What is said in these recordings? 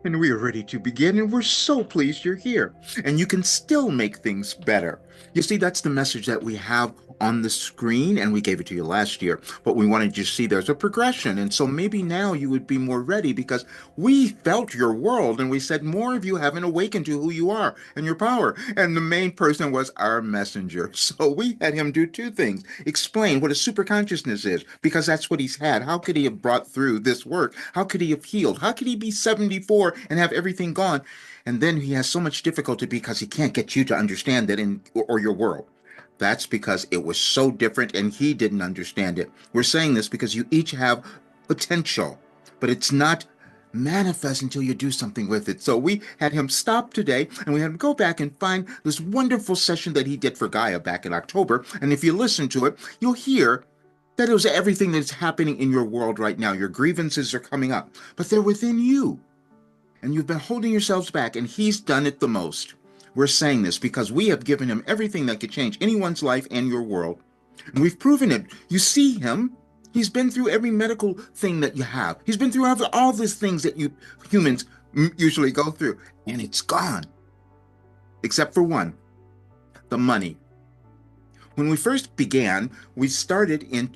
And we are ready to begin, and we're so pleased you're here. And you can still make things better. You see, that's the message that we have on the screen, and we gave it to you last year, but we wanted you to see there's a progression. And so maybe now you would be more ready because we felt your world and we said more of you haven't awakened to who you are and your power. And the main person was our messenger. So we had him do two things: explain what a super consciousness is, because that's what he's had. How could he have brought through this work? How could he have healed? How could he be 74 and have everything gone? And then he has so much difficulty because he can't get you to understand that or your world. That's because it was so different and he didn't understand it. We're saying this because you each have potential, but it's not manifest until you do something with it. So we had him stop today and we had him go back and find this wonderful session that he did for Gaia back in October. And if you listen to it, you'll hear that it was everything that's happening in your world right now. Your grievances are coming up, but they're within you. And you've been holding yourselves back, and he's done it the most. We're saying this because we have given him everything that could change anyone's life and your world. And we've proven it. You see him. He's been through every medical thing that you have. He's been through all these things that you humans usually go through. And it's gone. Except for one: the money. When we first began, we started in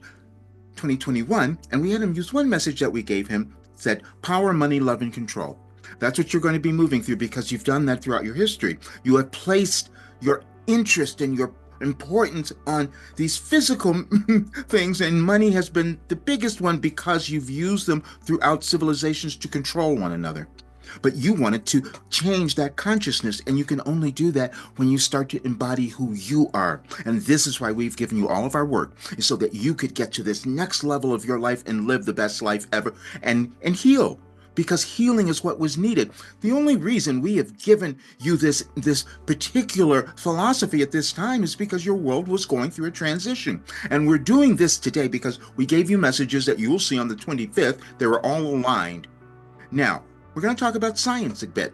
2021, and we had him use one message that we gave him, said power, money, love, and control. That's what you're going to be moving through because you've done that throughout your history. You have placed your interest and your importance on these physical things, and money has been the biggest one because you've used them throughout civilizations to control one another. But you wanted to change that consciousness, and you can only do that when you start to embody who you are. And this is why we've given you all of our work, is so that you could get to this next level of your life and live the best life ever and heal. Because healing is what was needed. The only reason we have given you this particular philosophy at this time is because your world was going through a transition. And we're doing this today because we gave you messages that you will see on the 25th. They were all aligned. Now, we're going to talk about science a bit,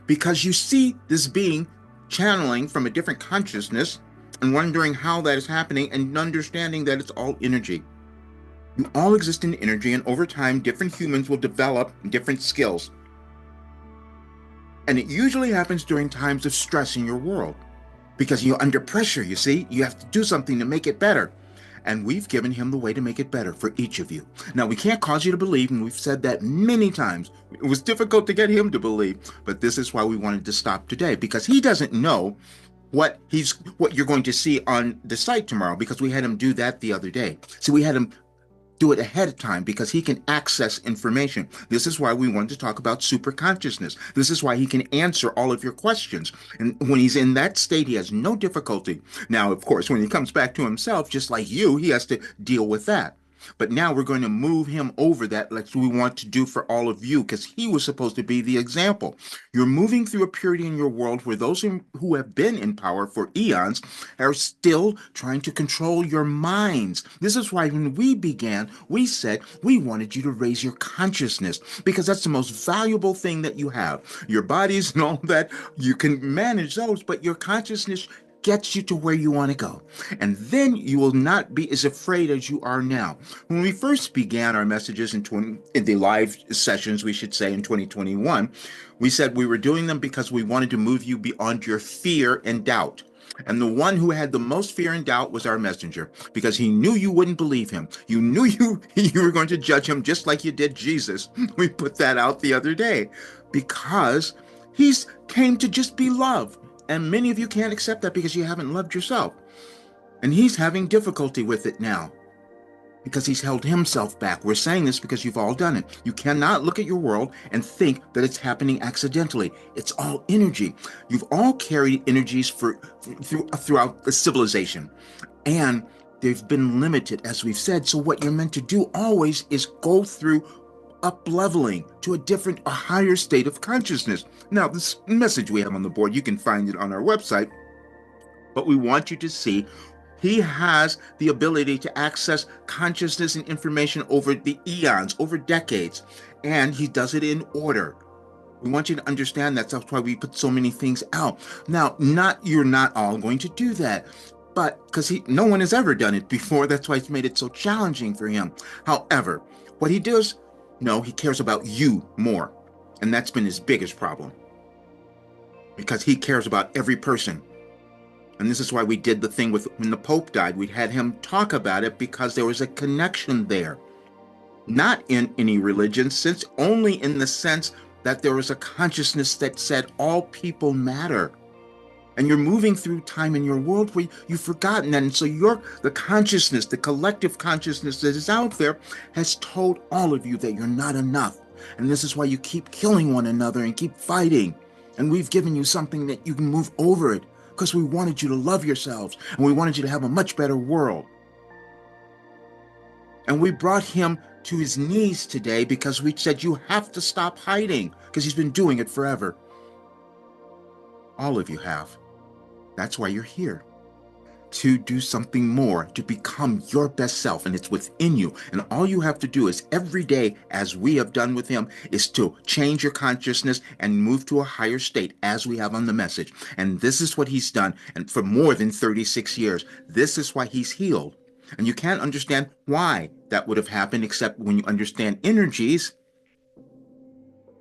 because you see this being channeling from a different consciousness and wondering how that is happening and understanding that it's all energy. You all exist in energy, and over time, different humans will develop different skills. And it usually happens during times of stress in your world, because you're under pressure, you see? You have to do something to make it better. And we've given him the way to make it better for each of you. Now, we can't cause you to believe, and we've said that many times. It was difficult to get him to believe, but this is why we wanted to stop today, because he doesn't know what you're going to see on the site tomorrow, because we had him do that the other day. So we had him do it ahead of time because he can access information. This is why we wanted to talk about super consciousness. This is why he can answer all of your questions. And when he's in that state, he has no difficulty. Now, of course, when he comes back to himself, just like you, he has to deal with that. But now we're going to move him over that, like we want to do for all of you, because he was supposed to be the example. You're moving through a period in your world where those who have been in power for eons are still trying to control your minds. This is why when we began, we said we wanted you to raise your consciousness, because that's the most valuable thing that you have. Your bodies and all that, you can manage those, but your consciousness gets you to where you want to go. And then you will not be as afraid as you are now. When we first began our messages in the live sessions, we should say in 2021, we said we were doing them because we wanted to move you beyond your fear and doubt. And the one who had the most fear and doubt was our messenger, because he knew you wouldn't believe him. You knew you were going to judge him just like you did Jesus. We put that out the other day because he's came to just be love. And many of you can't accept that because you haven't loved yourself. And he's having difficulty with it now because he's held himself back. We're saying this because you've all done it. You cannot look at your world and think that it's happening accidentally. It's all energy. You've all carried energies throughout the civilization. And they've been limited, as we've said. So what you're meant to do always is go through up-leveling to a higher state of consciousness. Now, this message we have on the board, you can find it on our website, but we want you to see he has the ability to access consciousness and information over the eons, over decades, and he does it in order. We want you to understand that. That's why we put so many things out. Now, you're not all going to do that, but because no one has ever done it before, that's why it's made it so challenging for him. However, what he does, no, he cares about you more. And that's been his biggest problem because he cares about every person. And this is why we did the thing with when the Pope died. We had him talk about it because there was a connection there. Not in any religion sense, only in the sense that there was a consciousness that said all people matter. And you're moving through time in your world where you've forgotten that. And so the consciousness, the collective consciousness that is out there has told all of you that you're not enough. And this is why you keep killing one another and keep fighting. And we've given you something that you can move over it because we wanted you to love yourselves and we wanted you to have a much better world. And we brought him to his knees today because we said you have to stop hiding because he's been doing it forever. All of you have. That's why you're here. To do something more, to become your best self, and it's within you. And all you have to do is every day, as we have done with him, is to change your consciousness and move to a higher state, as we have on the message. And this is what he's done, and for more than 36 years. This is why he's healed. And you can't understand why that would have happened, except when you understand energies,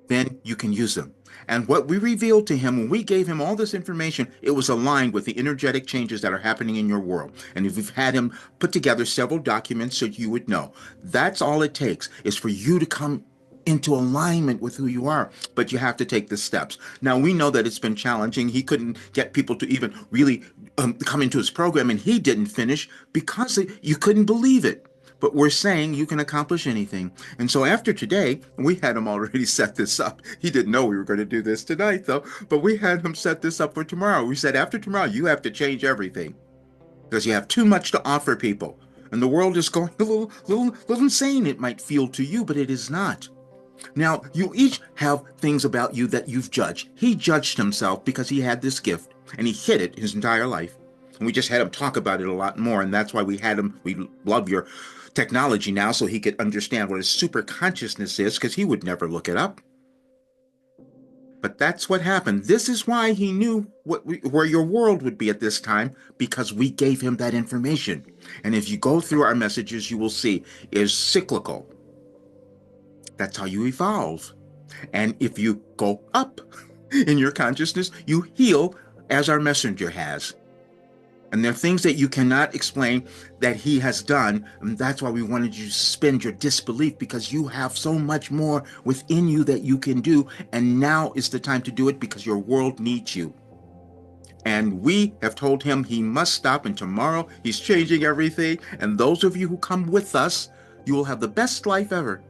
then you can use them. And what we revealed to him when we gave him all this information, it was aligned with the energetic changes that are happening in your world. And if we've had him put together several documents so you would know, that's all it takes is for you to come into alignment with who you are. But you have to take the steps. Now, we know that it's been challenging. He couldn't get people to even really come into his program, and he didn't finish because you couldn't believe it. But we're saying you can accomplish anything. And so after today, we had him already set this up. He didn't know we were going to do this tonight, though. But we had him set this up for tomorrow. We said, after tomorrow, you have to change everything because you have too much to offer people. And the world is going a little insane, it might feel to you, but it is not. Now, you each have things about you that you've judged. He judged himself because he had this gift, and he hid it his entire life. And we just had him talk about it a lot more, and that's why we love your technology now so he could understand what a super consciousness is, because he would never look it up. But that's what happened. This is why he knew where your world would be at this time, because we gave him that information. And if you go through our messages, you will see is cyclical. That's how you evolve. And if you go up in your consciousness, you heal as our messenger has. And there are things that you cannot explain that he has done. And that's why we wanted you to suspend your disbelief, because you have so much more within you that you can do. And now is the time to do it because your world needs you. And we have told him he must stop. And tomorrow he's changing everything. And those of you who come with us, you will have the best life ever.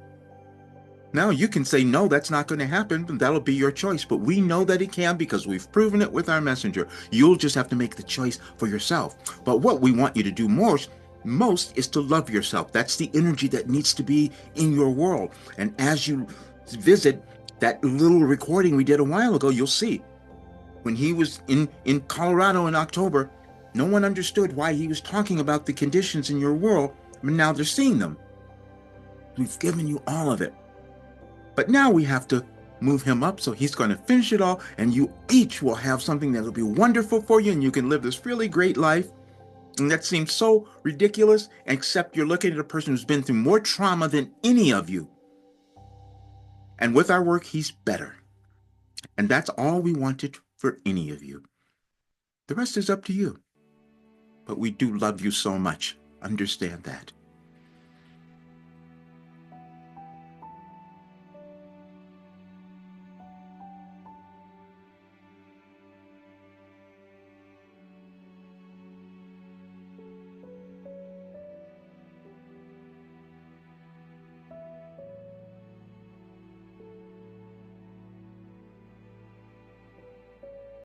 Now you can say, no, that's not going to happen. That'll be your choice. But we know that it can because we've proven it with our messenger. You'll just have to make the choice for yourself. But what we want you to do most is to love yourself. That's the energy that needs to be in your world. And as you visit that little recording we did a while ago, you'll see when he was in Colorado in October, no one understood why he was talking about the conditions in your world. But now they're seeing them. We've given you all of it. But now we have to move him up, so he's going to finish it all, and you each will have something that will be wonderful for you, and you can live this really great life. And that seems so ridiculous, except you're looking at a person who's been through more trauma than any of you. And with our work, he's better. And that's all we wanted for any of you. The rest is up to you. But we do love you so much. Understand that.